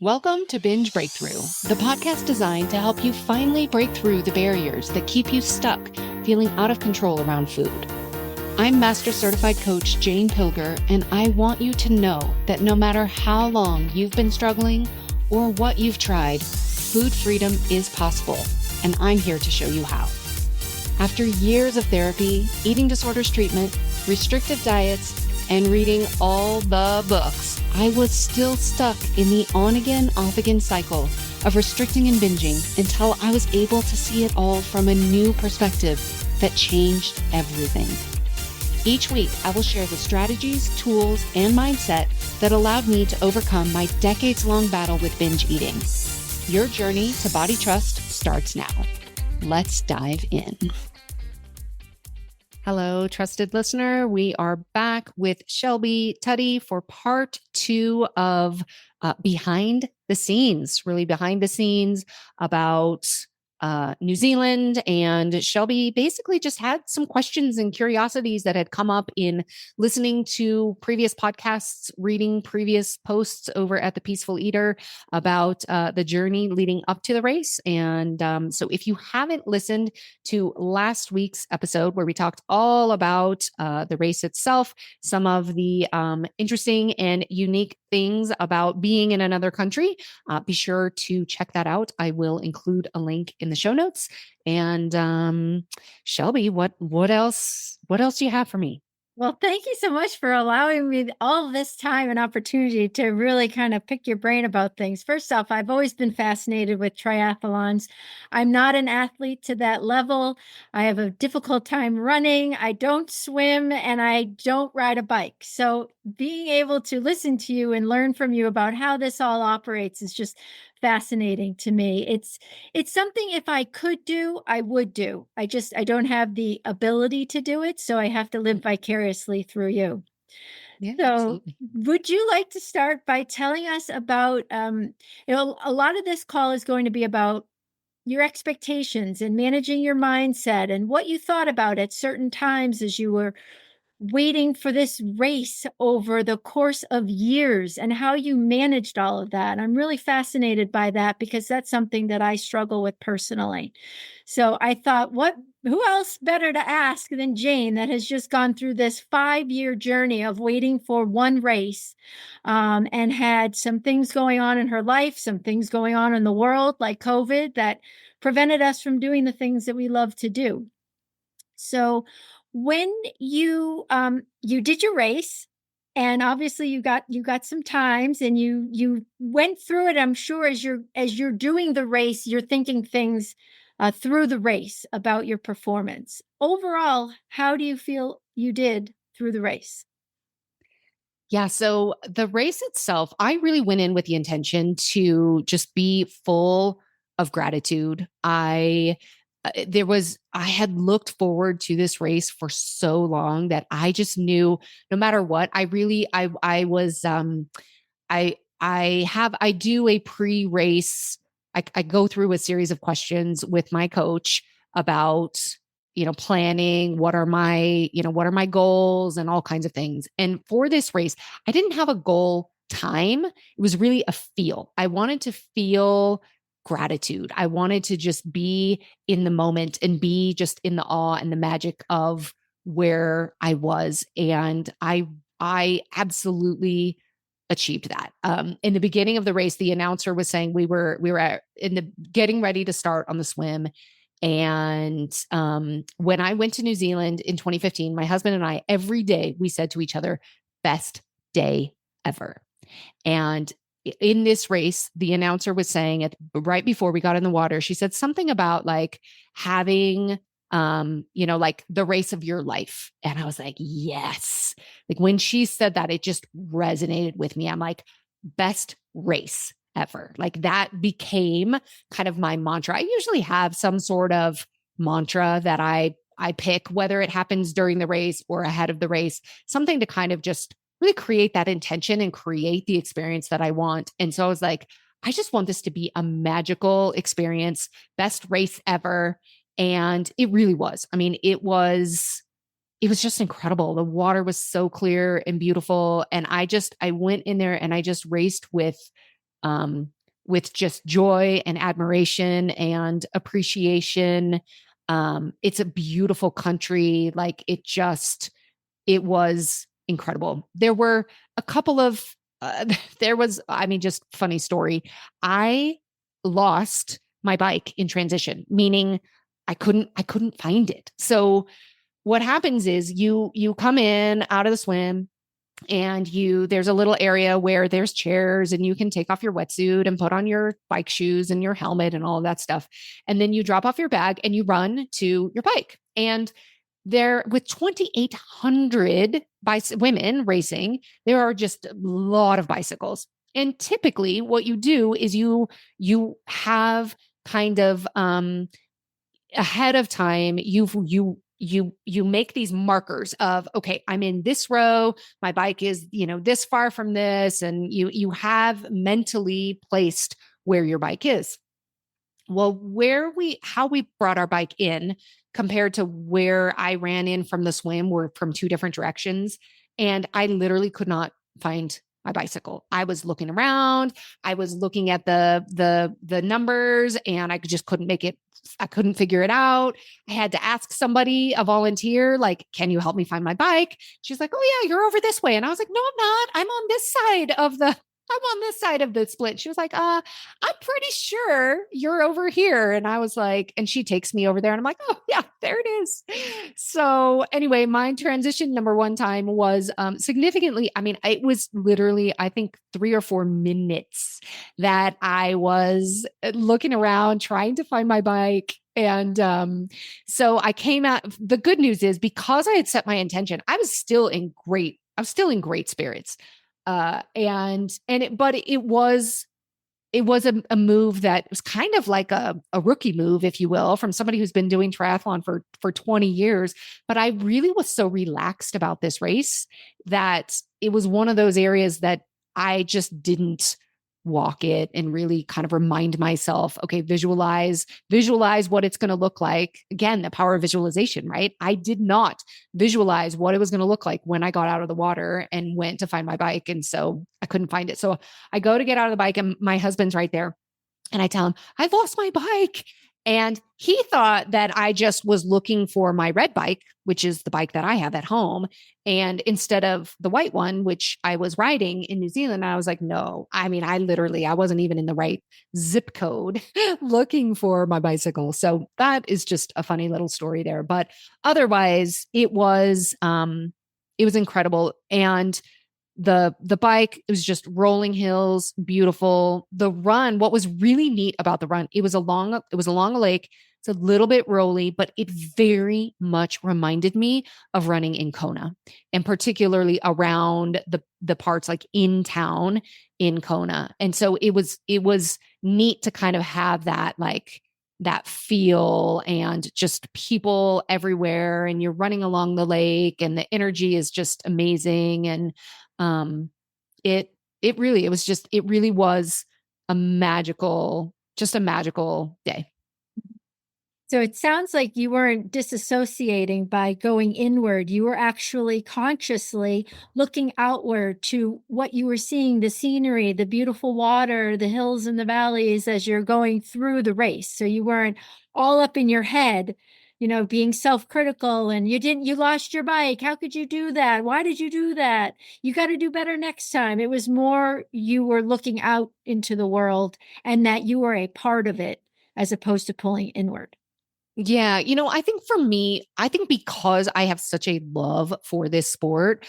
Welcome to Binge Breakthrough, the podcast designed to help you finally break through the barriers that keep you stuck feeling out of control around food. I'm Master Certified Coach Jane Pilger, and I want you to know that no matter how long you've been struggling or what you've tried, food freedom is possible, and I'm here to show you how. After years of therapy, eating disorders treatment, restrictive diets, and reading all the books, I was still stuck in the on-again, off-again cycle of restricting and binging until I was able to see it all from a new perspective that changed everything. Each week, I will share the strategies, tools, and mindset that allowed me to overcome my decades-long battle with binge eating. Your journey to body trust starts now. Let's dive in. Hello, trusted listener. We are back with Shelby Tuddy for part 2 of Behind the Scenes, really behind the scenes about New Zealand. And Shelby basically just had some questions and curiosities that had come up in listening to previous podcasts, reading previous posts over at The Peaceful Eater about the journey leading up to the race. And so if you haven't listened to last week's episode where we talked all about the race itself, some of the interesting and unique things about being in another country, be sure to check that out. I will include a link in the show notes. And Shelby, what else do you have for me? Well, thank you so much for allowing me all this time and opportunity to really kind of pick your brain about things. First off, I've always been fascinated with triathlons. I'm not an athlete to that level. I have a difficult time running. I don't swim and I don't ride a bike. So being able to listen to you and learn from you about how this all operates is just fascinating to me. It's something if I could do, I would do. I don't have the ability to do it, so I have to live vicariously through you. Yeah, So, absolutely. would you like to start by telling us about a lot of this call is going to be about your expectations and managing your mindset and what you thought about at certain times as you were waiting for this race over the course of years and how you managed all of that. I'm really fascinated by that because that's something that I struggle with personally. So I thought, who else better to ask than Jane that has just gone through this 5-year journey of waiting for one race, and had some things going on in her life, some things going on in the world like COVID that prevented us from doing the things that we love to do. So when you did your race, and obviously you got some times and you went through it, I'm sure as you're doing the race, you're thinking things through the race about your performance. Overall, how do you feel you did through the race? Yeah. So the race itself, I really went in with the intention to just be full of gratitude. I had looked forward to this race for so long that I just knew no matter what, I do a pre-race. I go through a series of questions with my coach about, planning, what are my goals and all kinds of things. And for this race, I didn't have a goal time. It was really a feel. I wanted to feel gratitude. I wanted to just be in the moment and be just in the awe and the magic of where I was. And I absolutely achieved that. In the beginning of the race, the announcer was saying we were getting ready to start on the swim. And when I went to New Zealand in 2015, my husband and I, every day we said to each other, best day ever. And in this race, the announcer was saying right before we got in the water, she said something about like having, like the race of your life. And I was like, yes. Like when she said that, it just resonated with me. I'm like, best race ever. Like that became kind of my mantra. I usually have some sort of mantra that I pick, whether it happens during the race or ahead of the race, something to kind of just really create that intention and create the experience that I want. And so I was like, I just want this to be a magical experience, best race ever. And it really was. I mean, it was just incredible. The water was so clear and beautiful. And I went in there and I just raced with with just joy and admiration and appreciation. It's a beautiful country. Like it was incredible. There were a couple of, just funny story. I lost my bike in transition, meaning I couldn't find it. So what happens is you come in out of the swim, and there's a little area where there's chairs and you can take off your wetsuit and put on your bike shoes and your helmet and all of that stuff. And then you drop off your bag and you run to your bike. And there, with 2,800 women racing, there are just a lot of bicycles. And typically what you do is you have kind of ahead of time, you make these markers of, okay, I'm in this row, my bike is, this far from this, and you have mentally placed where your bike is. Well, how we brought our bike in compared to where I ran in from the swim were from two different directions, and I literally could not find my bicycle. I was looking around, I was looking at the numbers, and I just couldn't make it. I couldn't figure it out. I had to ask somebody, a volunteer, like, can you help me find my bike? She's like, oh yeah, you're over this way. And I was like, no, I'm not. I'm on this side of the split. She was like, I'm pretty sure you're over here. And I was like, and she takes me over there and I'm like, oh yeah, there it is. So anyway, my transition number one time was significantly, it was literally, I think 3 or 4 minutes that I was looking around trying to find my bike. And so I came out. The good news is, because I had set my intention, I was still in great spirits. But it was a move that was kind of like a rookie move, if you will, from somebody who's been doing triathlon for 20 years. But I really was so relaxed about this race that it was one of those areas that I just didn't walk it and really kind of remind myself, okay, visualize what it's going to look like. Again, the power of visualization, right? I did not visualize what it was going to look like when I got out of the water and went to find my bike. And so I couldn't find it. So I go to get out of the bike and my husband's right there. And I tell him, I've lost my bike. And he thought that I just was looking for my red bike, which is the bike that I have at home. And instead of the white one, which I was riding in New Zealand, I was like, no, I wasn't even in the right zip code looking for my bicycle. So that is just a funny little story there. But otherwise, it was incredible. And the bike, it was just rolling hills, beautiful. The run, what was really neat about the run, it was along a lake. It's a little bit rolly, but it very much reminded me of running in Kona, and particularly around the parts like in town in Kona. And so it was neat to kind of have that, like, that feel, and just people everywhere, and you're running along the lake and the energy is just amazing. And it really was a magical day. So it sounds like you weren't disassociating by going inward. You were actually consciously looking outward to what you were seeing, the scenery, the beautiful water, the hills and the valleys as you're going through the race. So you weren't all up in your head, being self-critical, and you lost your bike. How could you do that? Why did you do that? You got to do better next time. It was more, you were looking out into the world and that you were a part of it as opposed to pulling inward. Yeah. I think for me, because I have such a love for this sport,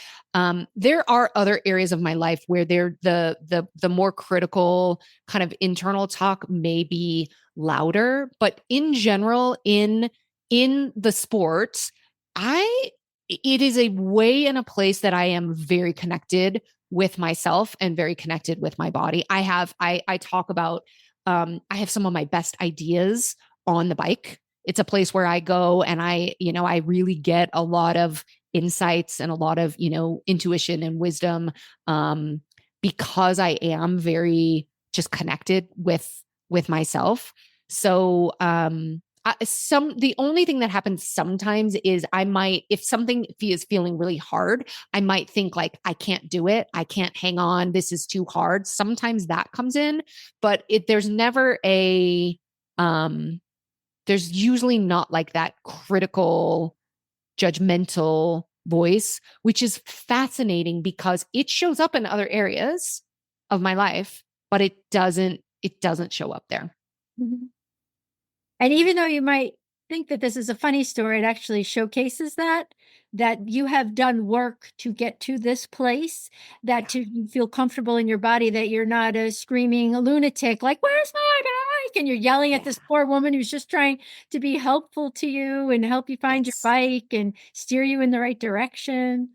there are other areas of my life where the more critical kind of internal talk may be louder, but in general, in the sport, it is a way and a place that I am very connected with myself and very connected with my body. I talk about, I have some of my best ideas on the bike. It's a place where I go and I really get a lot of insights and a lot of, intuition and wisdom, because I am very just connected with myself. So, The only thing that happens sometimes is I might, if something is feeling really hard, I might think like, I can't do it. I can't hang on. This is too hard. Sometimes that comes in, but there's never um, there's usually not like that critical, judgmental voice, which is fascinating because it shows up in other areas of my life, but it doesn't show up there. Mhm. And even though you might think that this is a funny story, it actually showcases that you have done work to get to this place, that to you feel comfortable in your body, that you're not a screaming lunatic, like, "Where's my bike?" And you're yelling at Yeah. this poor woman who's just trying to be helpful to you and help you find your Yes. bike and steer you in the right direction.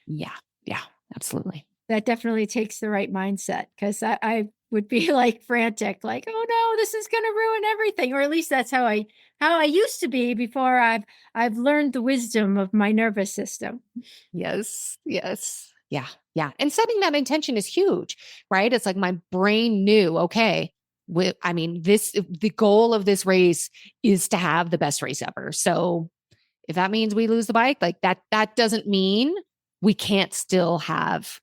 Yeah. Yeah. Absolutely. That definitely takes the right mindset, 'cause I would be, like, frantic, like, "Oh, no, this is gonna ruin everything," or at least that's how I used to be before I've learned the wisdom of my nervous system. Yes. Yes. Yeah. Yeah. And setting that intention is huge, right? It's like my brain knew, okay, I mean, the goal of this race is to have the best race ever. So if that means we lose the bike, like that doesn't mean we can't still have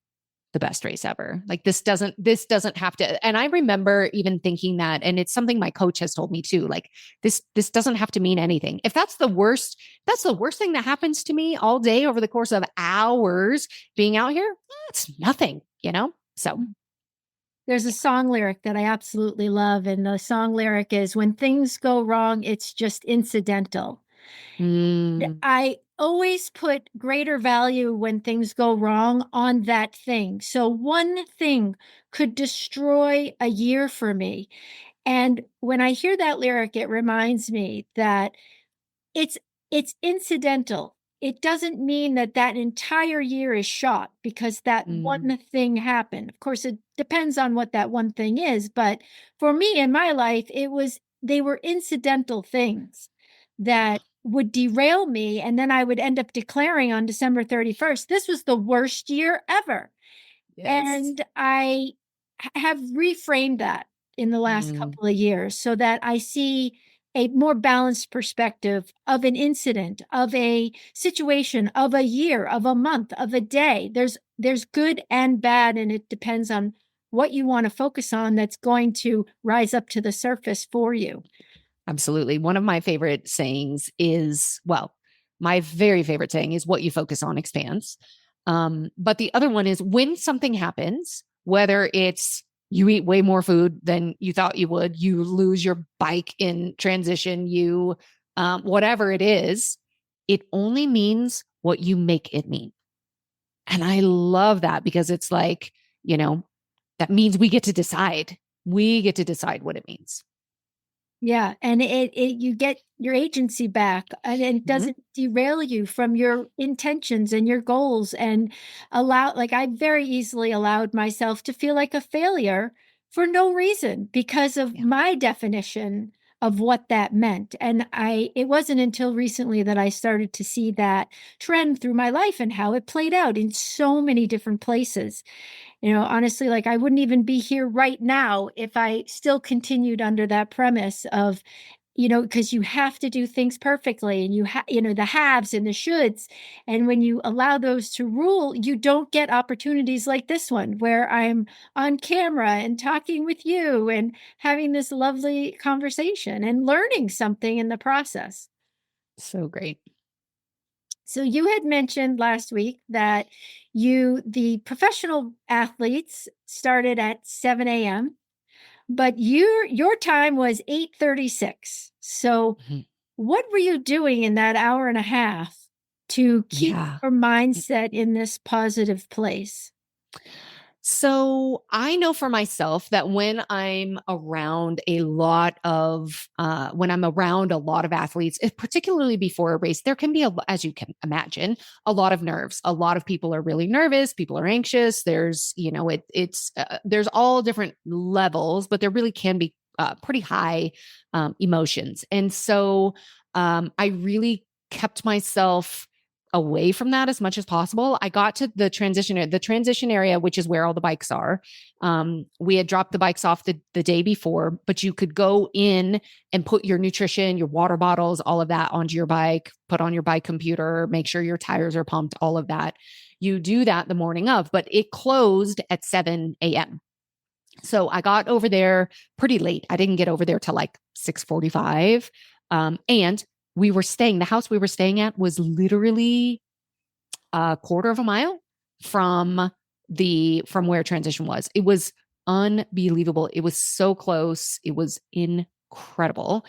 the best race ever. Like this doesn't have to. And I remember even thinking that, and it's something my coach has told me too. Like this doesn't have to mean anything. If that's the worst thing that happens to me all day over the course of hours being out here. It's nothing, you know? So There's a song lyric that I absolutely love, and the song lyric is, "When things go wrong, it's just incidental." mm, I always put greater value when things go wrong on that thing. So one thing could destroy a year for me. And when I hear that lyric, it reminds me that it's it's incidental. It doesn't mean that that entire year is shot because that mm, one thing happened. Of course, it depends on what that one thing is, but for me in my life, they were incidental things that would derail me, and then I would end up declaring on December 31st, this was the worst year ever. yes. And I have reframed that in the last Mm, couple of years so that I see a more balanced perspective of an incident, of a situation, of a year, of a month, of a day. There's good and bad, and it depends on what you want to focus on that's going to rise up to the surface for you. absolutely. One of my favorite sayings is, well, my very favorite saying is what you focus on expands. But the other one is when something happens, whether it's you eat way more food than you thought you would, you lose your bike in transition, whatever it only means what you make it mean. And I love that because it's like, you know, that means we get to decide. We get to decide what it means. Yeah, and it you get your agency back, and it Mhm. doesn't derail you from your intentions and your goals, and allow like, I very easily allowed myself to feel like a failure for no reason because of Yeah. my definition of what that meant, and it wasn't until recently that I started to see that trend through my life and how it played out in so many different places. Honestly, like, I wouldn't even be here right now if I still continued under that premise of, because you have to do things perfectly and the haves and the shoulds. And when you allow those to rule, you don't get opportunities like this one where I'm on camera and talking with you and having this lovely conversation and learning something in the process. So great. So you had mentioned last week that the professional athletes started at 7 a.m., but your time was 8:36. So Mhm. what were you doing in that hour and a half to keep Yeah. your mindset in this positive place? So I know for myself that when I'm around a lot of athletes, particularly before a race, there can be as you can imagine, a lot of nerves. A lot of people are really nervous. People are anxious. There's all different levels, but there really can be pretty high emotions. And so I really kept myself away from that as much as possible. I got to the transition area, which is where all the bikes are. We had dropped the bikes off the day before, but you could go in and put your nutrition, your water bottles, all of that onto your bike, put on your bike computer, make sure your tires are pumped, all of that. You do that the morning of, but it closed at 7 a.m. So I got over there pretty late. I didn't get over there till like 6:45. And the house we were staying at was literally a quarter of a mile from where transition was. It was unbelievable. It was so close. It was incredible.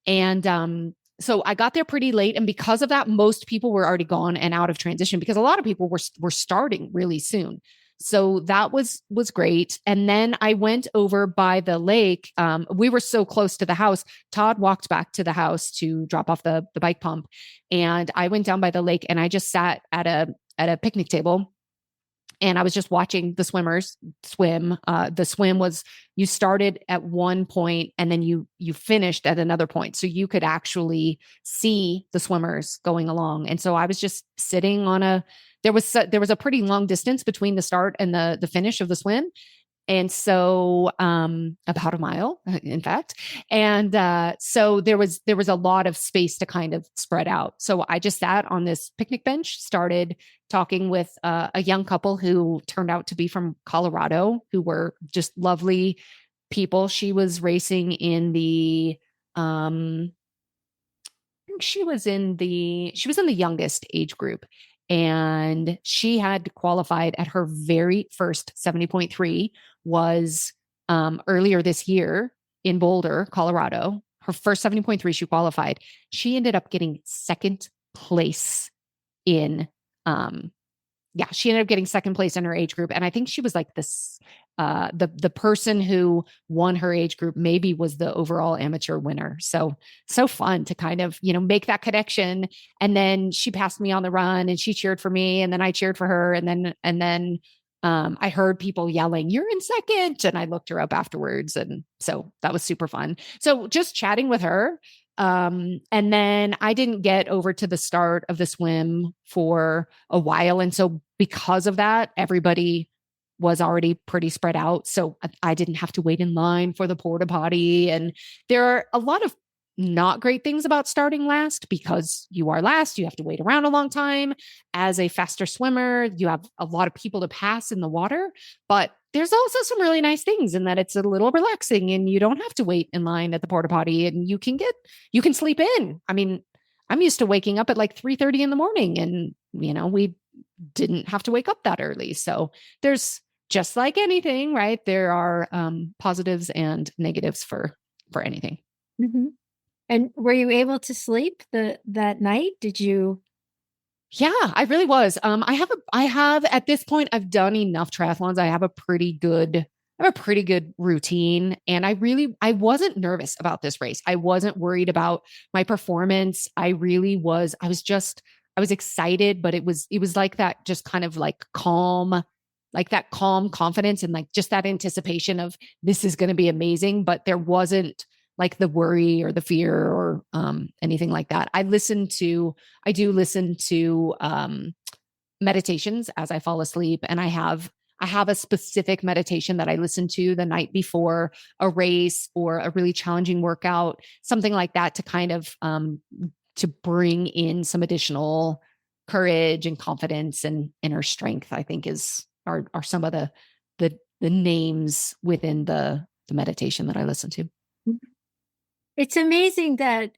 And so I got there pretty late. And because of that, most people were already gone and out of transition because a lot of people were starting really soon. So that was great. And then I went over by the lake. We were so close to the house. Todd walked back to the house to drop off the bike pump. And I went down by the lake and I just sat at a picnic table. And I was just watching the swimmers swim. The swim was, you started at one point and then you finished at another point. So you could actually see the swimmers going along. And so I was just sitting on there was a pretty long distance between the start and the finish of the swim. And so, about a mile, in fact. And, so there was a lot of space to kind of spread out. So I just sat on this picnic bench, started talking with, a young couple who turned out to be from Colorado, who were just lovely people. She was racing in the, I think she was in the youngest age group. And she had qualified at her very first 70.3 was earlier this year in Boulder, Colorado. Her first 70.3, she qualified. She ended up getting second place in she ended up getting second place in her age group. And I think she was like this, the person who won her age group maybe was the overall amateur winner. So fun to kind of, make that connection. And then she passed me on the run and she cheered for me. And then I cheered for her. And then I heard people yelling, "You're in second." And I looked her up afterwards. And so that was super fun. So just chatting with her. And then I didn't get over to the start of the swim for a while. And so because of that, everybody was already pretty spread out. So I didn't have to wait in line for the porta potty. And there are a lot of not great things about starting last because you are last. You have to wait around a long time. As a faster swimmer, you have a lot of people to pass in the water, but there's also some really nice things in that it's a little relaxing and you don't have to wait in line at the porta potty and you can sleep in. I mean, I'm used to waking up at like 3:30 in the morning and, we didn't have to wake up that early. So there's just like anything, right? There are positives and negatives for anything. Mm-hmm. And were you able to sleep that night? Did you? Yeah, I really was. I have at this point, I've done enough triathlons. I have a pretty good routine. And I wasn't nervous about this race. I wasn't worried about my performance. I was excited, but it was like that, just kind of like calm confidence and like just that anticipation of this is going to be amazing. But there wasn't like the worry or the fear or anything like that. I do listen to meditations as I fall asleep. And I have a specific meditation that I listen to the night before a race or a really challenging workout, something like that, to kind of to bring in some additional courage and confidence and inner strength, I think are some of the names within the meditation that I listen to. It's amazing that,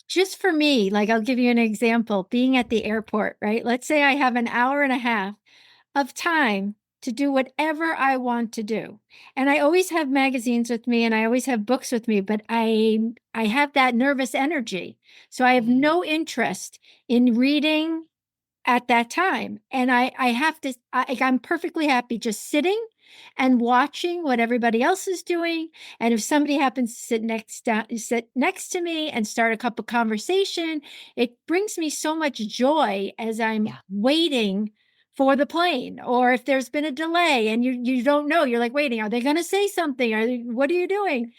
just for me, like I'll give you an example, being at the airport, right? Let's say I have an hour and a half of time to do whatever I want to do. And I always have magazines with me and I always have books with me, but I have that nervous energy. So I have no interest in reading at that time. And I'm perfectly happy just sitting and watching what everybody else is doing. And if somebody happens to sit next to me and start a cup of conversation, it brings me so much joy as I'm waiting for the plane. Or if there's been a delay and you don't know, you're like waiting, are they going to say something? What are you doing?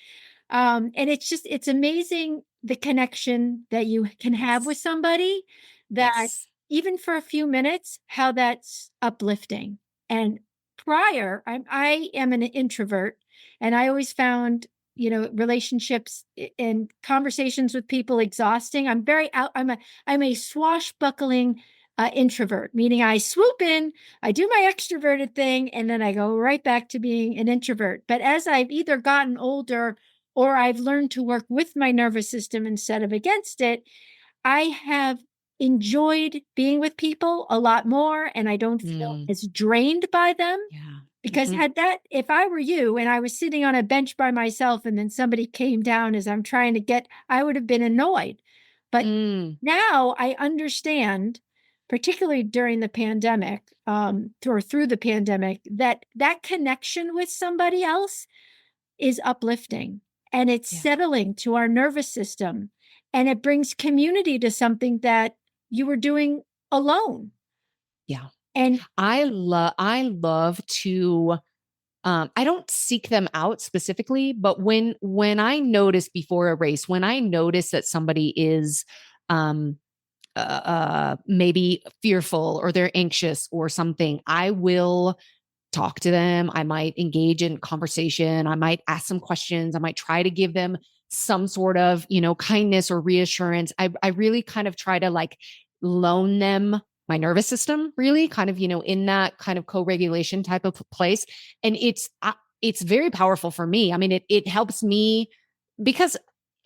And it's amazing the connection that you can have with somebody that even for a few minutes, how that's uplifting. And prior, I am an introvert, and I always found, relationships and conversations with people exhausting. I'm a swashbuckling introvert, meaning I swoop in, I do my extroverted thing, and then I go right back to being an introvert. But as I've either gotten older or I've learned to work with my nervous system instead of against it, I have enjoyed being with people a lot more, and I don't feel Mm, as drained by them. yeah. Because if I were you and I was sitting on a bench by myself and then somebody came down as I'm trying to get, I would have been annoyed. But Mm, now I understand, particularly during the pandemic, or through the pandemic, that connection with somebody else is uplifting, and it's yeah. settling to our nervous system, and it brings community to something that you were doing alone. Yeah. And I love to I don't seek them out specifically, but when I notice before a race, when I notice that somebody is um maybe fearful or they're anxious or something, I will talk to them. I might engage in conversation. I might ask some questions. I might try to give them some sort of, kindness or reassurance. I really kind of try to like loan them my nervous system, really kind of, in that kind of co-regulation type of place. And it's very powerful for me. I mean, it helps me because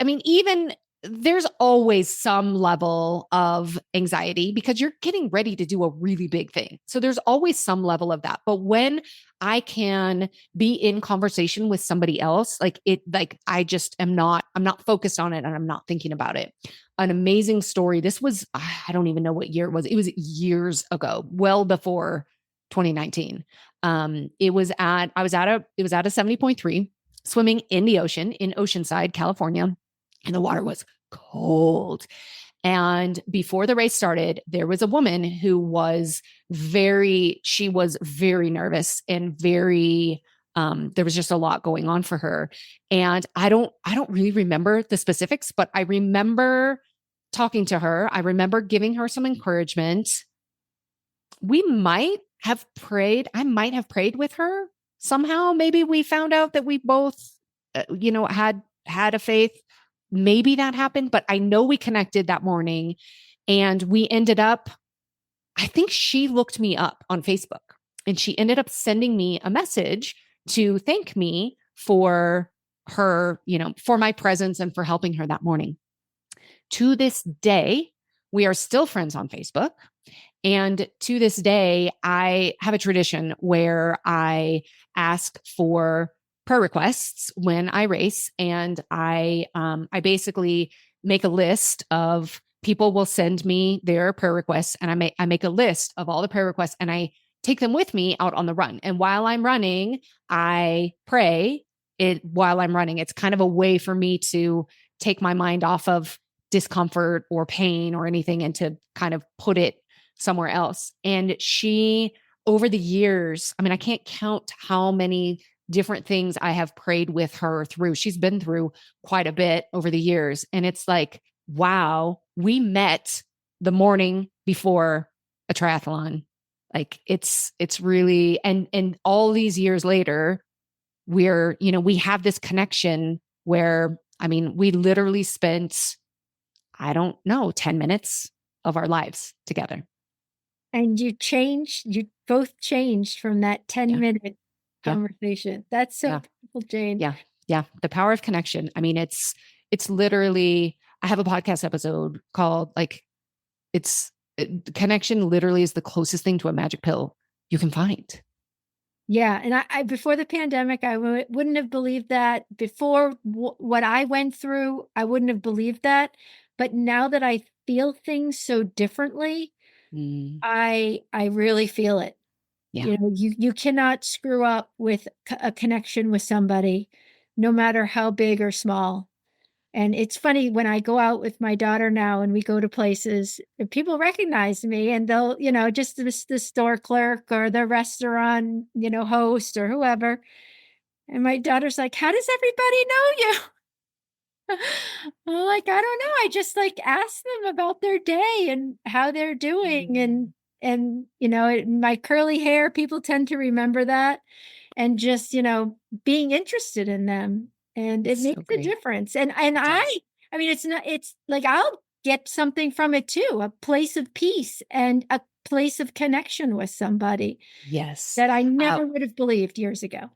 I mean, even there's always some level of anxiety because you're getting ready to do a really big thing. So there's always some level of that. But when I can be in conversation with somebody else, like I'm not focused on it and I'm not thinking about it. An amazing story. This was, I don't even know what year it was. It was years ago, well before 2019. It was at a 70.3 swimming in the ocean in Oceanside, California, and the water was cold. And before the race started, there was a woman who she was very nervous and there was just a lot going on for her. And I don't really remember the specifics, but I remember talking to her. I remember giving her some encouragement. We might have prayed. I might have prayed with her somehow. Maybe we found out that we both, had a faith. Maybe that happened, but I know we connected that morning and we ended up, I think she looked me up on Facebook and she ended up sending me a message to thank me for her, for my presence and for helping her that morning. To this day, we are still friends on Facebook. And to this day, I have a tradition where I ask for prayer requests when I race, and I basically make a list of people will send me their prayer requests, and I make a list of all the prayer requests, and I take them with me out on the run. And while I'm running, I pray it while I'm running. It's kind of a way for me to take my mind off of discomfort or pain or anything and to kind of put it somewhere else. And she, over the years, I mean, I can't count how many different things I have prayed with her through. She's been through quite a bit over the years. And it's like, wow, we met the morning before a triathlon. Like it's really, and all these years later, we have this connection where, I mean, we literally spent, I don't know, 10 minutes of our lives together. and you both changed from that 10 Yeah. minute Yeah. conversation. That's so Yeah. beautiful, Jane. Yeah. Yeah. The power of connection. I mean, it's literally, I have a podcast episode called like, connection literally is the closest thing to a magic pill you can find. Yeah, and I before the pandemic, I wouldn't have believed that. Before what I went through, I wouldn't have believed that. But now that I feel things so differently, Mm, I really feel it. yeah. You cannot screw up with a connection with somebody, no matter how big or small. And it's funny when I go out with my daughter now and we go to places, people recognize me and they'll, just the store clerk or the restaurant, host or whoever. And my daughter's like, how does everybody know you? I'm like, I don't know. I just like ask them about their day and how they're doing. Mm. And, my curly hair, people tend to remember that and just, being interested in them. And it It's makes so a great. difference. And It does. I mean, it's like, I'll get something from it too, a place of peace and a place of connection with somebody Yes. that I never would have believed years ago.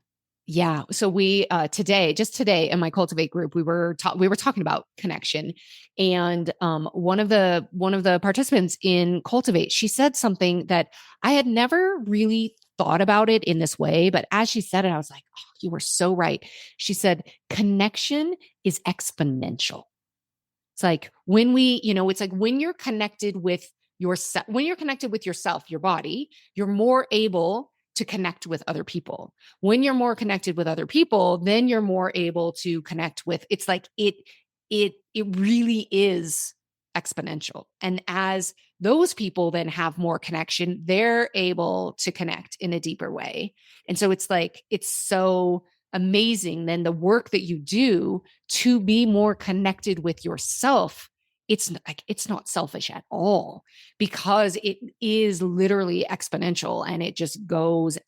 Yeah. So we just today in my Cultivate group, we were talking about connection. And one of the participants in Cultivate, she said something that I had never really thought about it in this way, but as she said it, I was like, oh, you were so right. She said, connection is exponential. It's like it's like when you're connected with yourself, when you're connected with yourself, your body, you're more able to connect with other people. When you're more connected with other people, then you're more able to connect with, it's like it really is exponential. And as those people then have more connection, they're able to connect in a deeper way. And so it's like it's so amazing then the work that you do to be more connected with yourself. It's not selfish at all because it is literally exponential and it just goes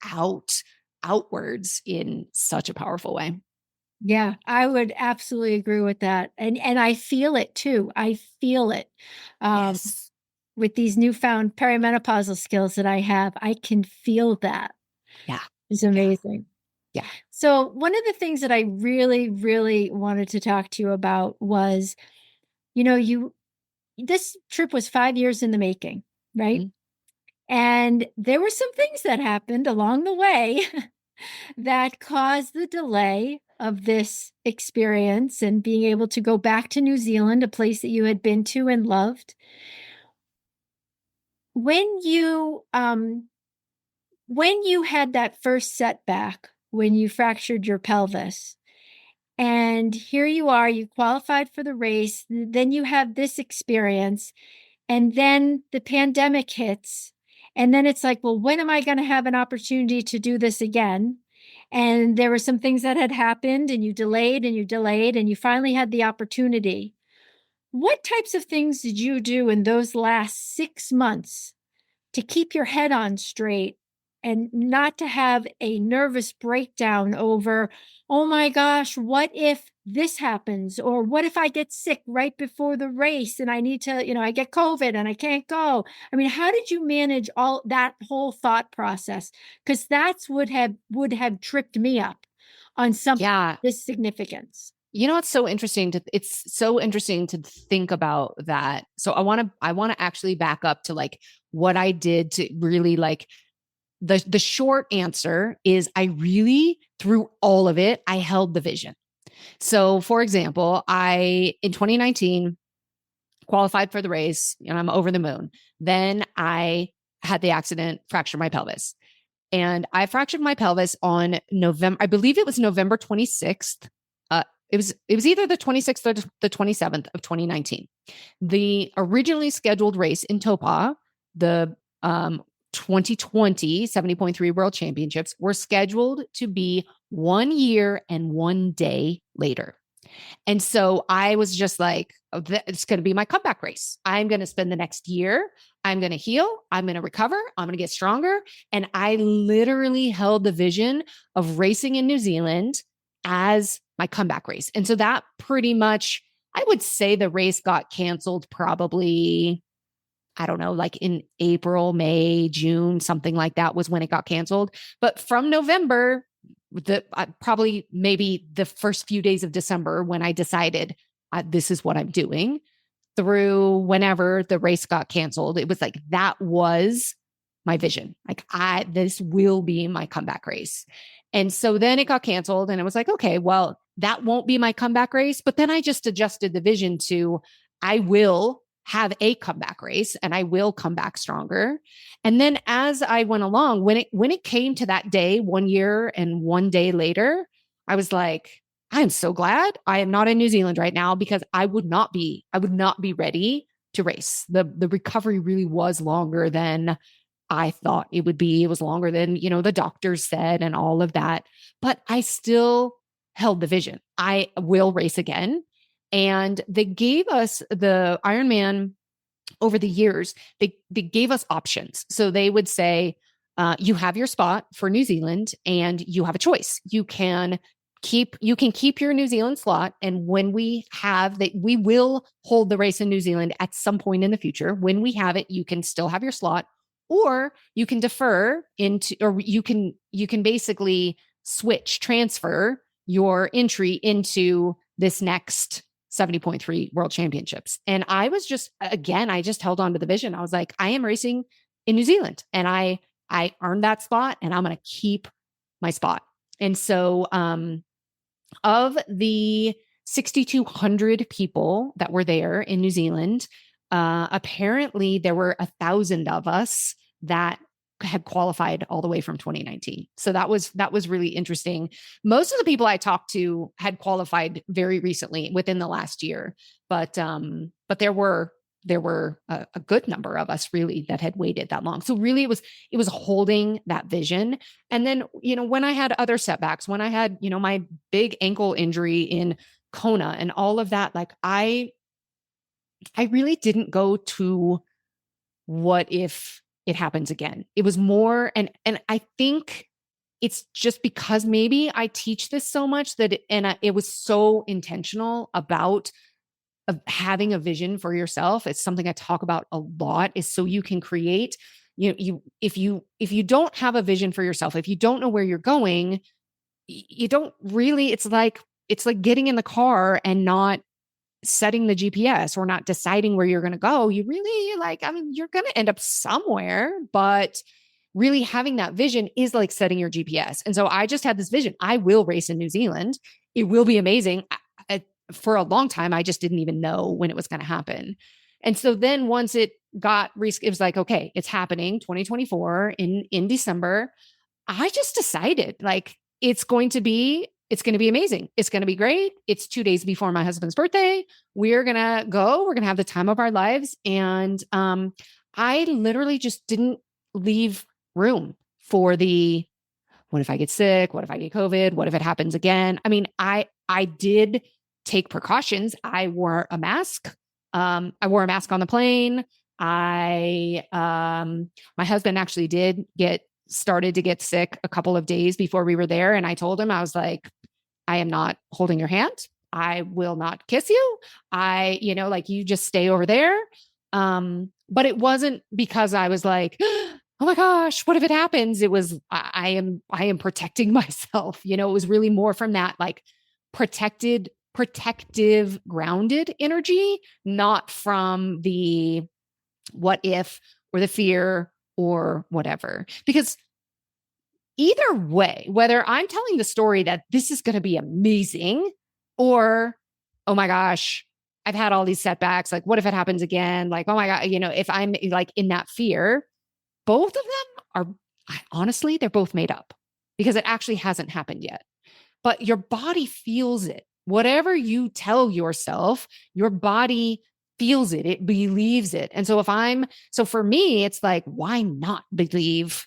outwards in such a powerful way. Yeah, I would absolutely agree with that. And I feel it too. I feel it. Um, Yes. with these newfound perimenopausal skills that I have, I can feel that. Yeah. It's Yeah. amazing. Yeah. So one of the things that I really, really wanted to talk to you about was, you this trip was 5 years in the making, right? Mhm. And there were some things that happened along the way that caused the delay of this experience and being able to go back to New Zealand, a place that you had been to and loved. When you had that first setback, when you fractured your pelvis, and here you are, you qualified for the race, then you have this experience, and then the pandemic hits. And then it's like, well, when am I going to have an opportunity to do this again? And there were some things that had happened, and you delayed and you delayed, and you finally had the opportunity. What types of things did you do in those last 6 months to keep your head on straight and not to have a nervous breakdown over, oh my gosh, what if this happens? Or what if I get sick right before the race and I need to, I get COVID and I can't go? I mean, how did you manage all that whole thought process? Because that's would have tripped me up on something Yeah. this significance. It's so interesting to think about that. So I want to actually back up to like what I did to really like the short answer is I really through all of it, I held the vision. So for example, I in 2019 qualified for the race and I'm over the moon. Then I had the accident, fractured my pelvis. And I fractured my pelvis on November, I believe it was November 26th. It was either the 26th or the 27th of 2019. The originally scheduled race in Topah, the 2020 70.3 World Championships, were scheduled to be 1 year and 1 day later. And so I was just like, oh, it's going to be my comeback race. I'm going to spend the next year. I'm going to heal. I'm going to recover. I'm going to get stronger. And I literally held the vision of racing in New Zealand as my comeback race. And so that pretty much, I would say the race got canceled probably, I don't know, like in April, May, June, something like that was when it got canceled. But from November, probably maybe the first few days of December when I decided this is what I'm doing through whenever the race got canceled, it was like that was my vision. Like this will be my comeback race. And so then it got canceled and it was like, okay, well, that won't be my comeback race. But then I just adjusted the vision to I will have a comeback race and I will come back stronger. And then as I went along, when it came to that day, 1 year and 1 day later, I was like, I'm so glad I am not in New Zealand right now because I would not be ready to race. The recovery really was longer than I thought it would be. It was longer than, the doctors said and all of that. But I still held the vision. I will race again. And they gave us the Ironman over the years, they gave us options. So they would say, you have your spot for New Zealand and you have a choice. You can keep your New Zealand slot. And when we have that, we will hold the race in New Zealand at some point in the future. When we have it, you can still have your slot, or you can defer into, or you can basically transfer your entry into this next 70.3 World Championships. And I was just, again, I just held on to the vision. I was like, I am racing in New Zealand and I earned that spot and I'm going to keep my spot. And so, of the 6,200 people that were there in New Zealand, apparently there were 1,000 of us that had qualified all the way from 2019. So that was really interesting. Most of the people I talked to had qualified very recently within the last year, but there were a good number of us really that had waited that long. So really it was holding that vision. And then, when I had other setbacks, when I had, my big ankle injury in Kona and all of that, like I really didn't go to what if it happens again. It was more, and I think it's just because maybe I teach this so much that it was so intentional about of having a vision for yourself. It's something I talk about a lot, is so you can create, if you don't have a vision for yourself, if you don't know where you're going, you don't really, it's like getting in the car and not setting the GPS or not deciding where you're going to go. You really you're going to end up somewhere, but really having that vision is like setting your GPS. And so I just had this vision. I will race in New Zealand. It will be amazing. For a long time, I just didn't even know when it was going to happen. And so then once it was like, okay, it's happening 2024 in December. I just decided it's going to be amazing. It's going to be great. It's 2 days before my husband's birthday. We're going to go, we're going to have the time of our lives. And, I literally just didn't leave room for what if I get sick? What if I get COVID? What if it happens again? I mean, I did take precautions. I wore a mask. I wore a mask on the plane. My husband actually started to get sick a couple of days before we were there. And I told him, I was like, I am not holding your hand. I will not kiss you. You just stay over there. But it wasn't because I was like, oh my gosh, what if it happens? It was, I am protecting myself. It was really more from that, protective, grounded energy, not from the what if or the fear or whatever. Because either way, whether I'm telling the story that this is going to be amazing or, oh my gosh, I've had all these setbacks. Like, what if it happens again? Like, oh my God, if I'm in that fear, both of them honestly, they're both made up because it actually hasn't happened yet. But your body feels it. Whatever you tell yourself, your body feels it. It believes it. And so for me, it's like, why not believe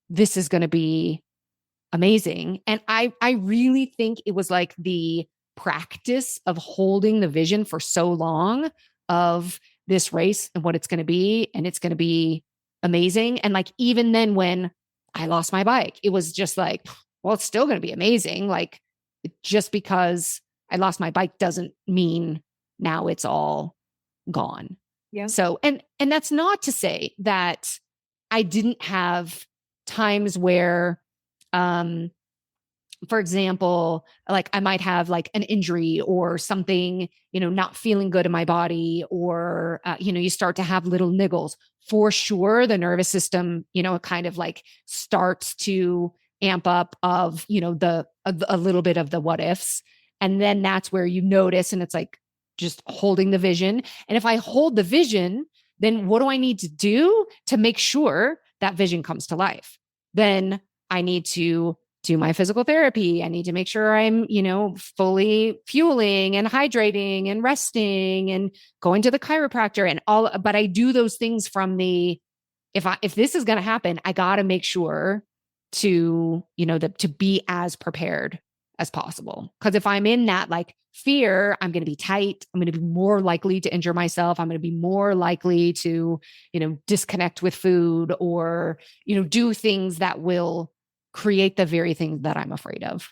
this is going to be amazing? And I really think it was like the practice of holding the vision for so long of this race and what it's going to be. And it's going to be amazing. And even then when I lost my bike, it was just like, well, it's still going to be amazing. Just because I lost my bike doesn't mean now it's all gone. Yeah. So, and that's not to say that I didn't have times where, for example, I might have an injury or something, not feeling good in my body, or, you start to have little niggles. For sure, the nervous system, it kind of starts to amp up of, a little bit of the what ifs. And then that's where you notice, and it's just holding the vision. And if I hold the vision, then what do I need to do to make sure that vision comes to life? Then I need to do my physical therapy. I need to make sure I'm, fully fueling and hydrating and resting and going to the chiropractor and all. But I do those things from if this is going to happen, I got to make sure to, to be as prepared as possible. Because if I'm in that like fear, I'm going to be tight. I'm going to be more likely to injure myself. I'm going to be more likely to, disconnect with food or, do things that will create the very thing that I'm afraid of.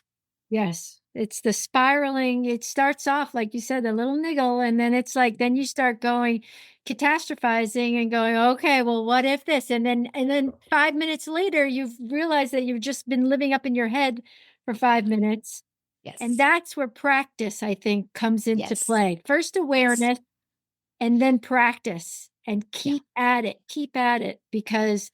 Yes. It's the spiraling. It starts off, like you said, a little niggle. And then it's like, then you start going catastrophizing and going, okay, well, what if this? And then 5 minutes later, you've realized that you've just been living up in your head for 5 minutes. And Yes. that's where practice, I think, comes into Yes. play. First Yes. awareness and then practice, and Yeah. keep at it, because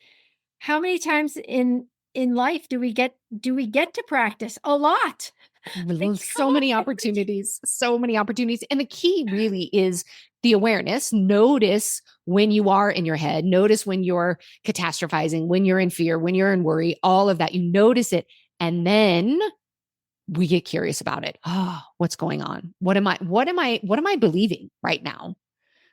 how many times in life do we get to practice? A lot. Like, come So on. many opportunities, so many opportunities. And the key really is the awareness. Notice when you are in your head, notice when you're catastrophizing, when you're in fear, when you're in worry, all of that. You notice it. And then we get curious about it. Oh, what's going on? What am I believing right now?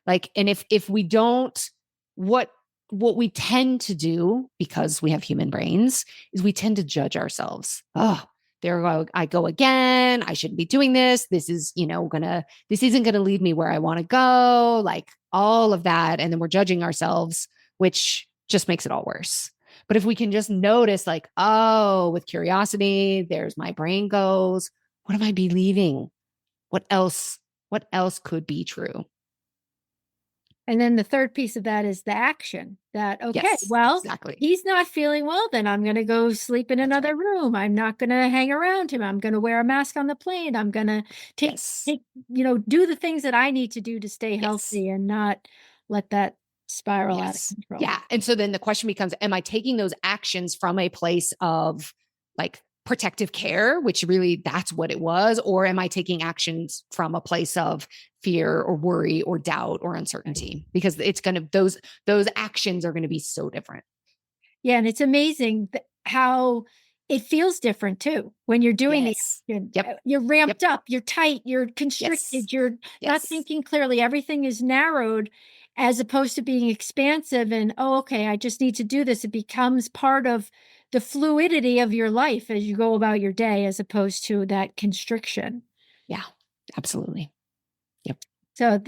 Like, and if we don't, what what we tend to do, because we have human brains, is we tend to judge ourselves. Oh, I go again. I shouldn't be doing this. This isn't gonna lead me where I want to go. Like all of that. And then we're judging ourselves, which just makes it all worse. But if we can just notice, like, oh, with curiosity, there's my brain goes, what am I believing? What else? What else could be true? And then the third piece of that is the action, that, okay, Yes, well, exactly. he's not feeling well, then I'm going to go sleep in That's right. another room. I'm not going to hang around him. I'm going to wear a mask on the plane. I'm going to take, Yes. take, do the things that I need to do to stay Yes. healthy and not let that spiral out of Yes. control. Yeah. And so then the question becomes, am I taking those actions from a place of like protective care, which really that's what it was? Or am I taking actions from a place of fear or worry or doubt or uncertainty? Because it's going to, those actions are going to be so different. Yeah, and it's amazing how it feels different too when you're doing the Yes. action. Yep. You're Yep. ramped up, you're tight, you're Yes. constricted, you're not Yes. thinking clearly. Everything is narrowed as opposed to being expansive and, oh, okay, I just need to do this. It becomes part of the fluidity of your life as you go about your day, as opposed to that constriction. Yeah. Absolutely. Yep. So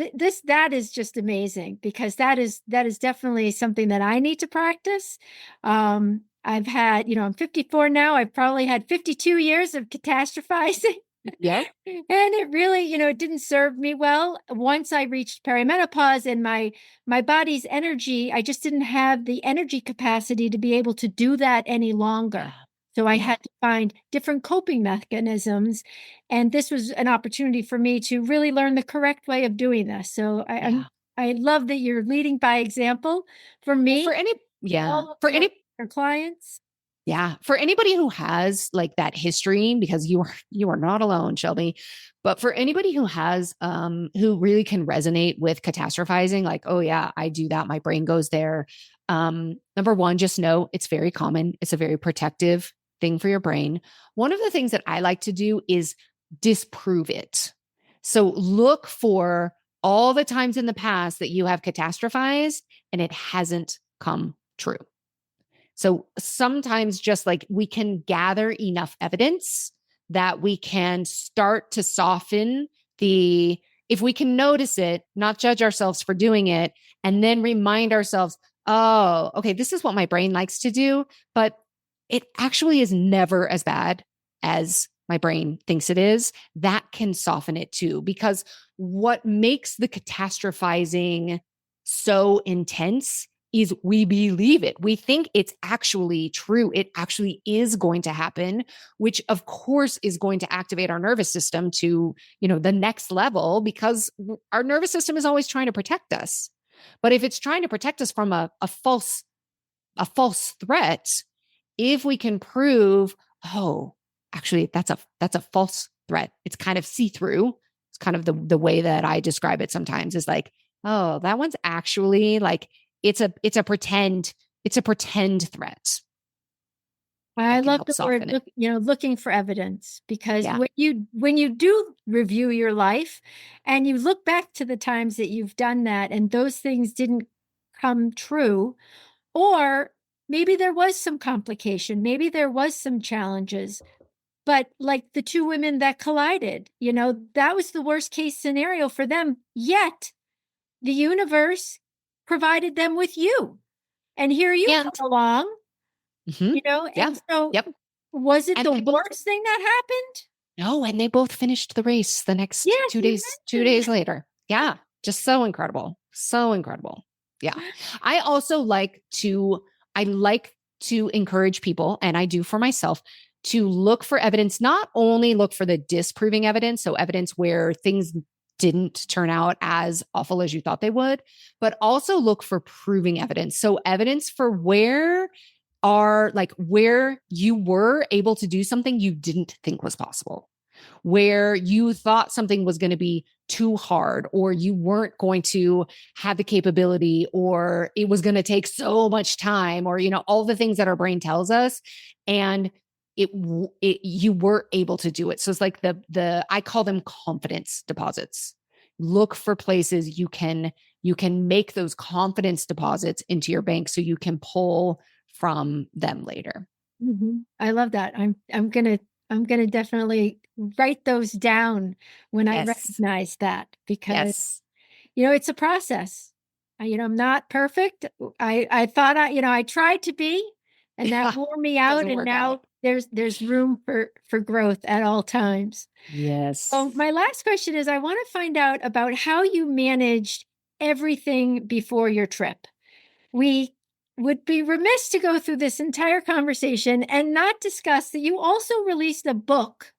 that is just amazing, because that is definitely something that I need to practice. I've had, I'm 54 now. I've probably had 52 years of catastrophizing. Yep. And it really, it didn't serve me well. Once I reached perimenopause and my body's energy, I just didn't have the energy capacity to be able to do that any longer. So I had to find different coping mechanisms. And this was an opportunity for me to really learn the correct way of doing this. So I love that you're leading by example for Well, me, for any, yeah, all of for your, any your clients. Yeah, for anybody who has like that history, because you are not alone, Shelby. But for anybody who has who really can resonate with catastrophizing, like, oh yeah, I do that, my brain goes there. Number one, just know it's very common. It's a very protective thing for your brain. One of the things that I like to do is disprove it. So look for all the times in the past that you have catastrophized and it hasn't come true. So sometimes just like we can gather enough evidence that we can start to soften if we can notice it, not judge ourselves for doing it, and then remind ourselves, oh, okay, this is what my brain likes to do, but it actually is never as bad as my brain thinks it is. That can soften it too, because what makes the catastrophizing so intense is we believe it. We think it's actually true. It actually is going to happen, which of course is going to activate our nervous system to, the next level, because our nervous system is always trying to protect us. But if it's trying to protect us from a false threat, if we can prove, oh, actually that's a false threat. It's kind of see-through. It's kind of the way that I describe it sometimes is like, oh, that one's actually like it's a pretend threat I that can love help the word soften it. look, looking for evidence, because Yeah. when you do review your life and you look back to the times that you've done that and those things didn't come true, or maybe there was some complication, maybe there was some challenges, But like the two women that collided, that was the worst case scenario for them. Yet the universe provided them with you. And here you And come along, mhm, yeah, and so yep. was it And the they both worst thing that happened? no, and they both finished the race the next Yes, 2 you days, 2 mentioned days later. Yeah, just so incredible. So incredible. Yeah. that. I also I like to encourage people, and I do for myself, to look for evidence, not only look for the disproving evidence, so evidence where things didn't turn out as awful as you thought they would, but also look for proving evidence. So evidence for where you were able to do something you didn't think was possible, where you thought something was going to be too hard, or you weren't going to have the capability, or it was going to take so much time, or, all the things that our brain tells us. And you were able to do it. So it's like I call them confidence deposits. Look for places you can make those confidence deposits into your bank so you can pull from them later. I love that. I'm gonna definitely write those down when I Yes. recognize that, because Yes. it's a process. I'm not perfect. I thought I tried to be, and that Yeah. wore me out. Doesn't And work out. now there's room for growth at all times. Yes. So my last question is, I want to find out about how you managed everything before your trip. We would be remiss to go through this entire conversation and not discuss that you also released a book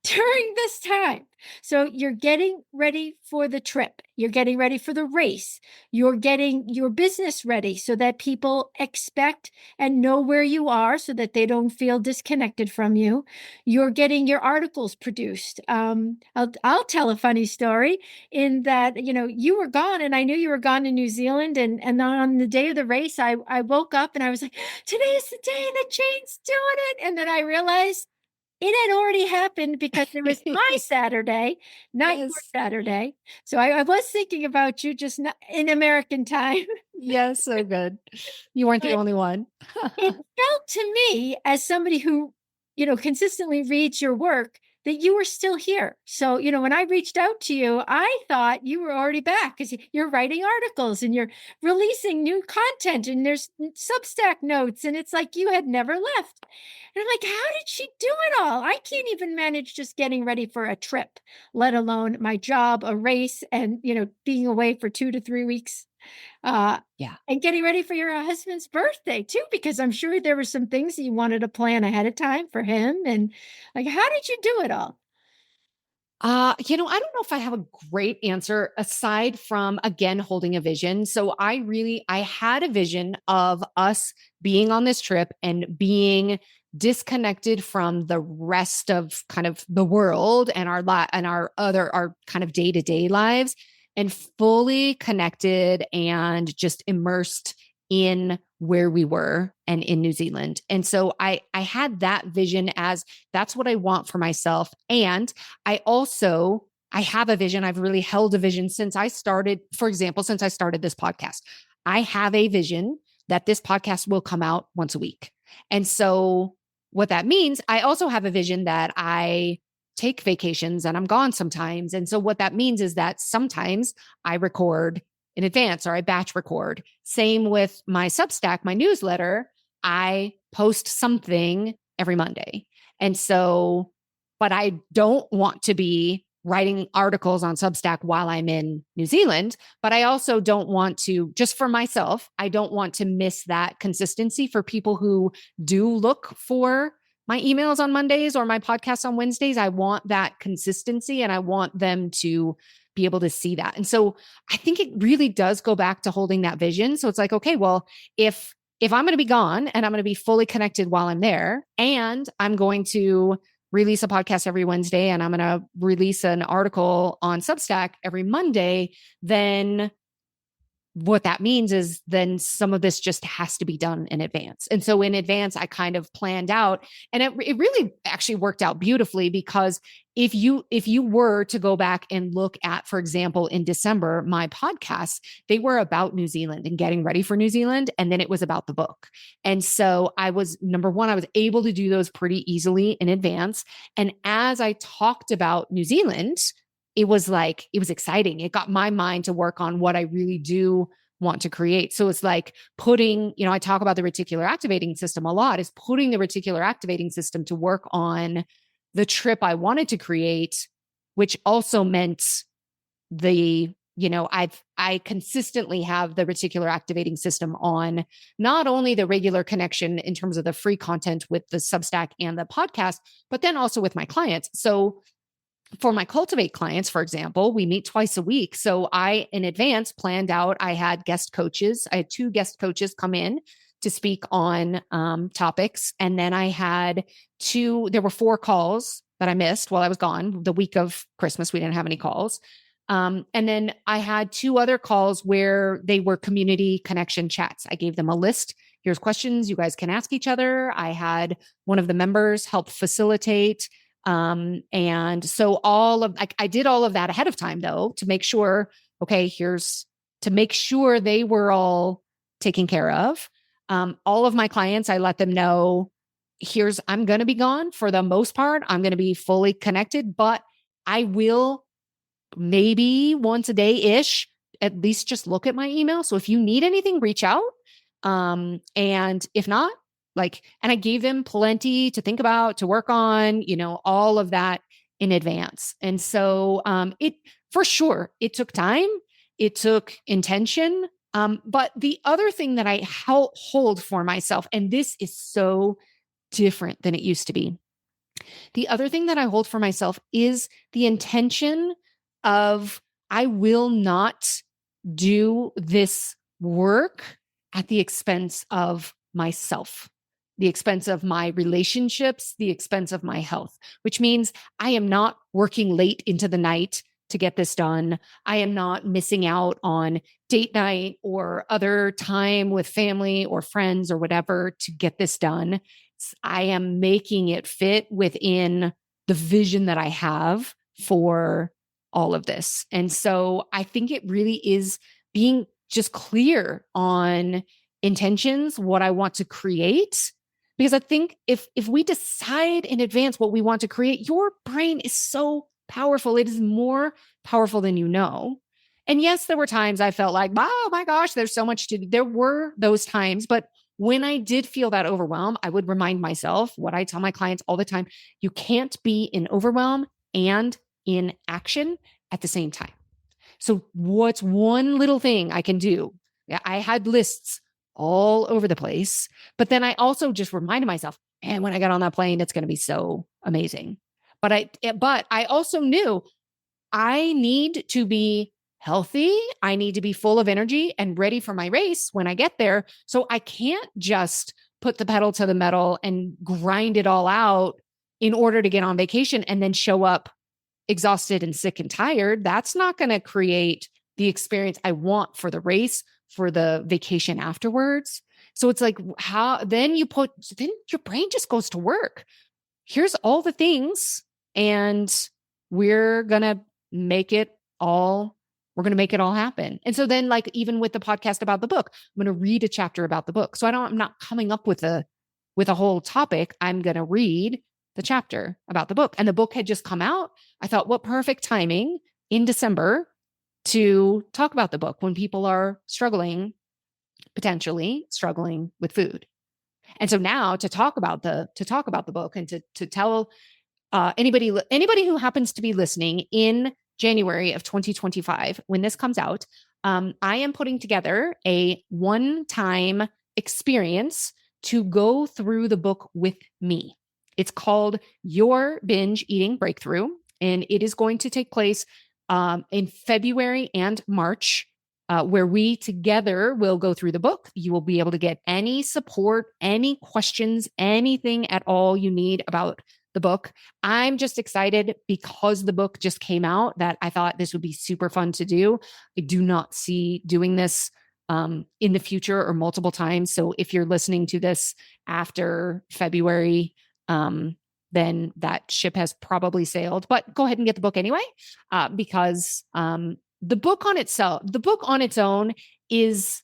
during this time. So you're getting ready for the trip. You're getting ready for the race. You're getting your business ready so that people expect and know where you are so that they don't feel disconnected from you. You're getting your articles produced. I'll tell a funny story in that, you were gone and I knew you were gone in New Zealand. And on the day of the race, I woke up and I was like, today's the day that Jane's doing it. And then I realized it had already happened because it was my Saturday, not your Yes. Saturday. So I was thinking about you, just not in American time. Yes. So good. You weren't the But only one. it felt to me, as somebody who, consistently reads your work, that you were still here. So, when I reached out to you, I thought you were already back because you're writing articles and you're releasing new content and there's Substack notes. And it's like you had never left. And I'm like, how did she do it all? I can't even manage just getting ready for a trip, let alone my job, a race, and, being away for 2 to 3 weeks. Yeah. And getting ready for your husband's birthday too, because I'm sure there were some things that you wanted to plan ahead of time for him. And like, how did you do it all? I don't know if I have a great answer aside from, again, holding a vision. So I had a vision of us being on this trip and being disconnected from the rest of kind of the world and our kind of day-to-day lives, and fully connected and just immersed in where we were and in New Zealand. And so I had that vision as that's what I want for myself. And I have a vision. I've really held a vision since I started, for example, since I started this podcast. I have a vision that this podcast will come out once a week. And so what that means, I also have a vision that I take vacations and I'm gone sometimes. And so what that means is that sometimes I record in advance or I batch record. Same with my Substack, my newsletter. I post something every Monday. And so, but I don't want to be writing articles on Substack while I'm in New Zealand, but I also don't want to, just for myself, I don't want to miss that consistency for people who do look for my emails on Mondays or my podcast on Wednesdays. I want that consistency and I want them to be able to see that. And so I think it really does go back to holding that vision. So it's like, okay, well, if I'm going to be gone and I'm going to be fully connected while I'm there, and I'm going to release a podcast every Wednesday and I'm going to release an article on Substack every Monday, then what that means is then some of this just has to be done in advance. And so in advance, I kind of planned out, and it really actually worked out beautifully, because if you were to go back and look at, for example, in December, my podcasts, they were about New Zealand and getting ready for New Zealand. And then it was about the book. And so I was, number one, I was able to do those pretty easily in advance. And as I talked about New Zealand, it was exciting. It got my mind to work on what I really do want to create. So it's like putting, I talk about the reticular activating system a lot, is putting the reticular activating system to work on the trip I wanted to create, which also meant I consistently have the reticular activating system on not only the regular connection in terms of the free content with the Substack and the podcast, but then also with my clients. So for my Cultivate clients, for example, we meet twice a week. So I, in advance, planned out, I had guest coaches. I had 2 guest coaches come in to speak on topics. And then I had there were 4 calls that I missed while I was gone. The week of Christmas, we didn't have any calls. And then I had 2 other calls where they were community connection chats. I gave them a list. Here's questions you guys can ask each other. I had one of the members help facilitate. And so I did all of that ahead of time, though, to make sure, to make sure they were all taken care of. All of my clients, I let them know, I'm going to be gone for the most part. I'm going to be fully connected, but I will maybe once a day-ish, at least just look at my email. So if you need anything, reach out. And if not, and I gave them plenty to think about, to work on, all of that in advance. And so, for sure, it took time, it took intention. But the other thing that I hold for myself, and this is so different than it used to be. The other thing that I hold for myself is the intention of, I will not do this work at the expense of myself, the expense of my relationships, the expense of my health, which means I am not working late into the night to get this done. I am not missing out on date night or other time with family or friends or whatever to get this done. I am making it fit within the vision that I have for all of this. And so I think it really is being just clear on intentions, what I want to create. Because I think if we decide in advance what we want to create, your brain is so powerful. It is more powerful than you know. And yes, there were times I felt like, oh my gosh, there's so much to do. There were those times, but when I did feel that overwhelm, I would remind myself what I tell my clients all the time: you can't be in overwhelm and in action at the same time. So what's one little thing I can do? Yeah, I had lists all over the place, but then I also just reminded myself, and when I got on that plane, it's going to be so amazing. But I also knew I need to be healthy. I need to be full of energy and ready for my race when I get there. So I can't just put the pedal to the metal and grind it all out in order to get on vacation and then show up exhausted and sick and tired. That's not going to create the experience I want for the race, for the vacation afterwards. So it's like, then your brain just goes to work. Here's all the things, and we're going to make it all happen. And so then, even with the podcast about the book, I'm going to read a chapter about the book. So I'm not coming up with a whole topic. I'm going to read the chapter about the book. And the book had just come out. I thought, what perfect timing in December to talk about the book when people are potentially struggling with food. And so now to talk about the book and to tell anybody who happens to be listening in January of 2025, when this comes out, I am putting together a one-time experience to go through the book with me. It's called Your Binge Eating Breakthrough, and it is going to take place in February and March, where we together will go through the book. You will be able to get any support, any questions, anything at all you need about the book. I'm just excited because the book just came out that I thought this would be super fun to do. I do not see doing this in the future or multiple times. So if you're listening to this after February, then that ship has probably sailed. But go ahead and get the book anyway, because the book on its own is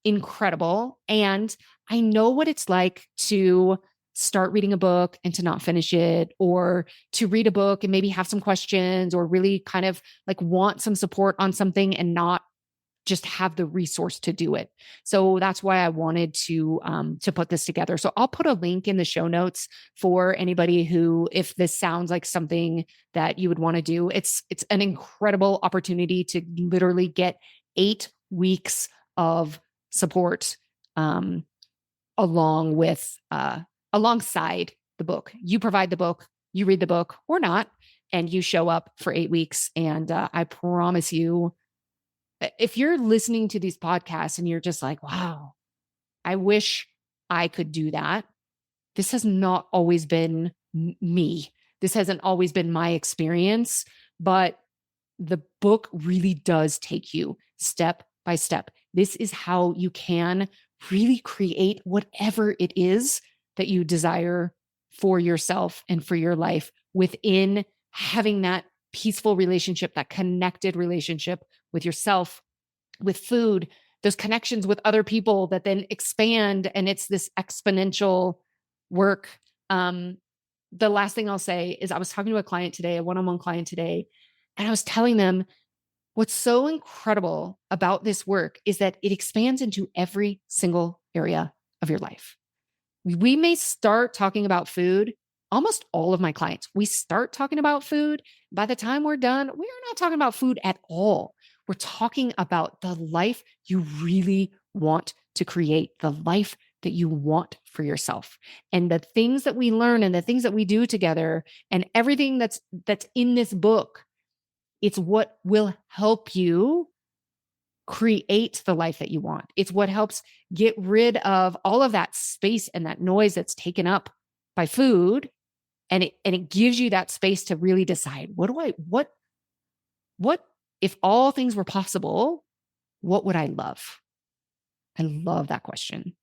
incredible. And I know what it's like to start reading a book and to not finish it, or to read a book and maybe have some questions, or really kind of like want some support on something and not just have the resource to do it. So that's why I wanted to put this together. So I'll put a link in the show notes for anybody who, if this sounds like something that you would want to do, it's an incredible opportunity to literally get 8 weeks of support alongside the book. You provide the book, you read the book or not, and you show up for 8 weeks. And I promise you, if you're listening to these podcasts and you're just like, wow, I wish I could do that. This has not always been me. This hasn't always been my experience, but the book really does take you step by step. This is how you can really create whatever it is that you desire for yourself and for your life within having that peaceful relationship, that connected relationship with yourself, with food, those connections with other people that then expand. And it's this exponential work. The last thing I'll say is I was talking to a client today, a one-on-one client today, and I was telling them what's so incredible about this work is that it expands into every single area of your life. We may start talking about food. Almost all of my clients, we start talking about food. By the time we're done, we are not talking about food at all. We're talking about the life you really want to create, the life that you want for yourself. And the things that we learn and the things that we do together and everything that's in this book, it's what will help you create the life that you want. It's what helps get rid of all of that space and that noise that's taken up by food. And it gives you that space to really decide, what if all things were possible, what would I love? I love that question.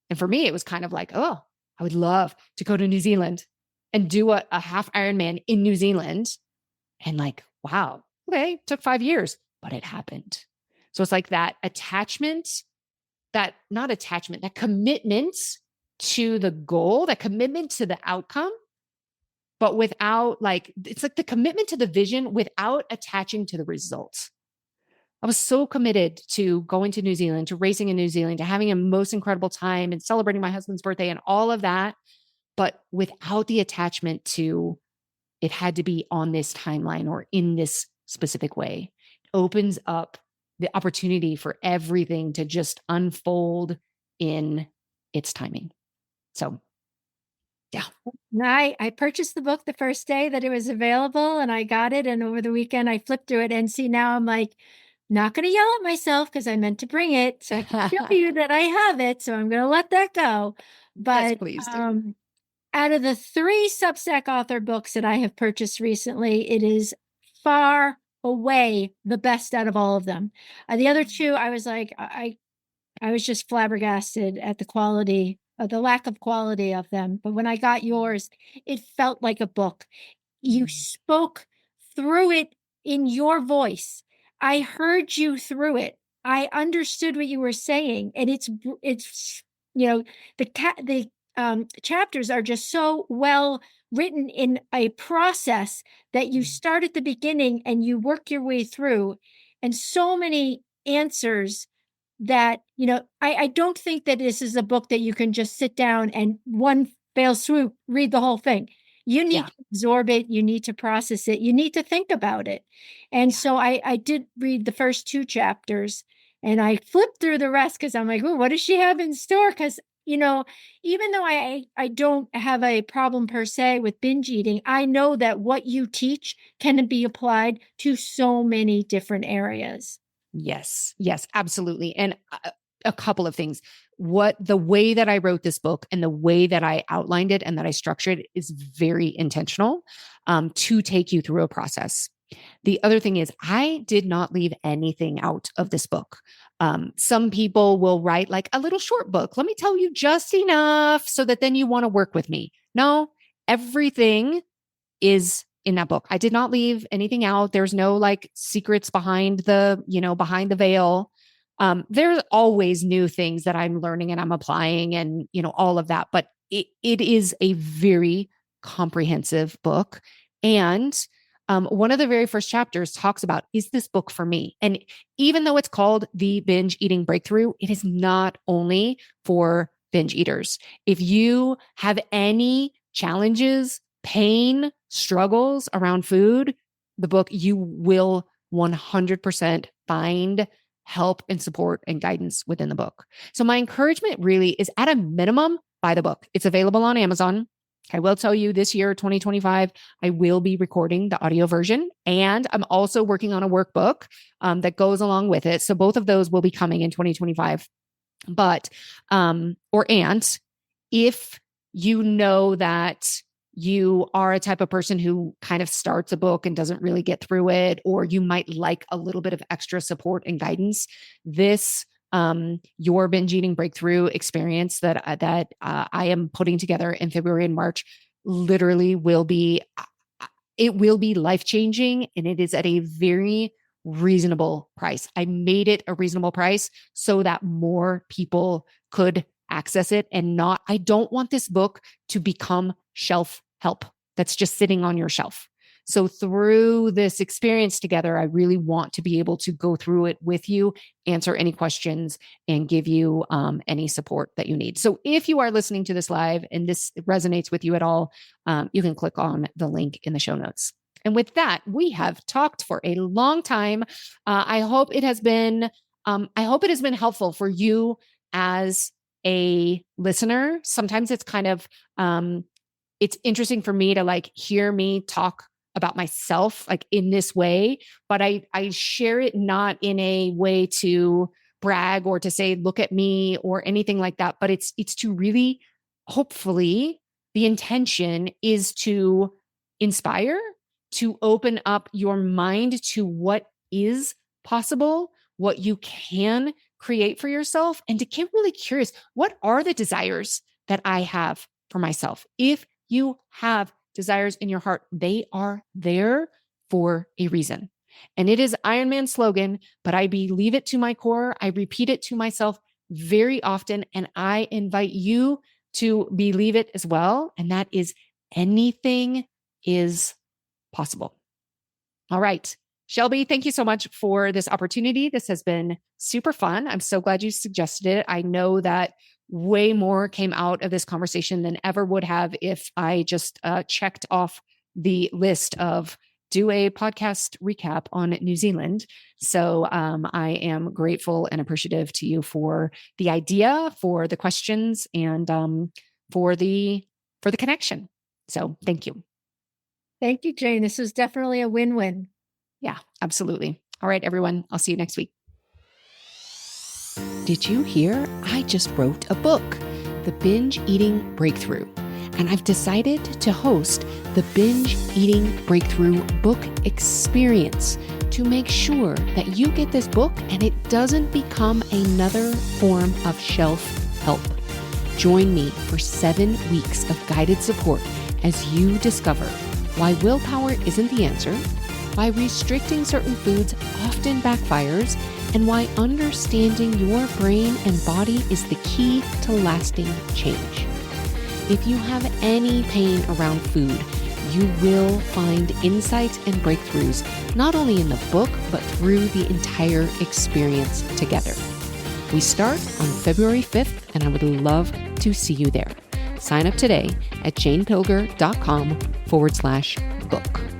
And for me, it was kind of like, oh, I would love to go to New Zealand and do a half Ironman in New Zealand. And like, wow, okay, took 5 years, but it happened. So it's like that that commitment to the goal, that commitment to the outcome, but without it's like the commitment to the vision without attaching to the results. I was so committed to going to New Zealand, to racing in New Zealand, to having a most incredible time and celebrating my husband's birthday and all of that, but without the attachment to it had to be on this timeline or in this specific way. It opens up the opportunity for everything to just unfold in its timing. So, yeah. I purchased the book the first day that it was available and I got it. And over the weekend, I flipped through it and see now I'm like, not going to yell at myself because I meant to bring it. So I can show you that I have it. So I'm going to let that go. But yes, please do. Out of the 3 Substack author books that I have purchased recently, it is far away the best out of all of them. The other 2, I was like, I was just flabbergasted at the quality, the lack of quality of them. But when I got yours, it felt like a book. You spoke through it in your voice. I heard you through it. I understood what you were saying, and it's the chapters are just so well written in a process that you start at the beginning and you work your way through, and so many answers that, I don't think that this is a book that you can just sit down and one fell swoop, read the whole thing. You need to absorb it. You need to process it. You need to think about it. And so I did read the first 2 chapters and I flipped through the rest because I'm like, oh, what does she have in store? Because, even though I don't have a problem per se with binge eating, I know that what you teach can be applied to so many different areas. Yes, absolutely. And a couple of things. The way that I wrote this book and the way that I outlined it and that I structured it is very intentional to take you through a process. The other thing is I did not leave anything out of this book. Some people will write like a little short book. Let me tell you just enough so that then you want to work with me. No, everything is in that book. I did not leave anything out. There's no like secrets behind behind the veil. There's always new things that I'm learning and I'm applying and, all of that, but it is a very comprehensive book. And one of the very first chapters talks about, is this book for me? And even though it's called The Binge Eating Breakthrough, it is not only for binge eaters. If you have any challenges, pain, struggles around food, the book, you will 100% find help and support and guidance within the book. So my encouragement really is, at a minimum, buy the book. It's available on Amazon. I will tell you, this year, 2025, I will be recording the audio version, and I'm also working on a workbook that goes along with it. So both of those will be coming in 2025. But, if you know that you are a type of person who kind of starts a book and doesn't really get through it, or you might like a little bit of extra support and guidance, this Your Binge Eating Breakthrough experience that I am putting together in February and March literally will be life-changing, and it is at a very reasonable price. I made it a reasonable price so that more people could access it I don't want this book to become shelf help that's just sitting on your shelf. So through this experience together, I really want to be able to go through it with you, answer any questions, and give you any support that you need. So if you are listening to this live and this resonates with you at all, you can click on the link in the show notes. And with that, we have talked for a long time. I hope it has been helpful for you as a listener. Sometimes it's kind of, it's interesting for me to like hear me talk about myself like in this way, but I share it not in a way to brag or to say, look at me or anything like that, but it's to really, hopefully the intention is to inspire, to open up your mind to what is possible, what you can create for yourself, and to get really curious, what are the desires that I have for myself? If you have desires in your heart, they are there for a reason. And it is Ironman's slogan, but I believe it to my core. I repeat it to myself very often, and I invite you to believe it as well. And that is, anything is possible. All right. Shelby, thank you so much for this opportunity. This has been super fun. I'm so glad you suggested it. I know that way more came out of this conversation than ever would have if I just checked off the list of do a podcast recap on New Zealand. So I am grateful and appreciative to you for the idea, for the questions, and for the connection. So thank you. Thank you, Jane. This was definitely a win-win. Yeah, absolutely. All right, everyone. I'll see you next week. Did you hear? I just wrote a book, The Binge Eating Breakthrough, and I've decided to host the Binge Eating Breakthrough Book Experience to make sure that you get this book and it doesn't become another form of shelf help. Join me for 7 weeks of guided support as you discover why willpower isn't the answer, why restricting certain foods often backfires, and why understanding your brain and body is the key to lasting change. If you have any pain around food, you will find insights and breakthroughs, not only in the book, but through the entire experience together. We start on February 5th, and I would love to see you there. Sign up today at janepilger.com/book.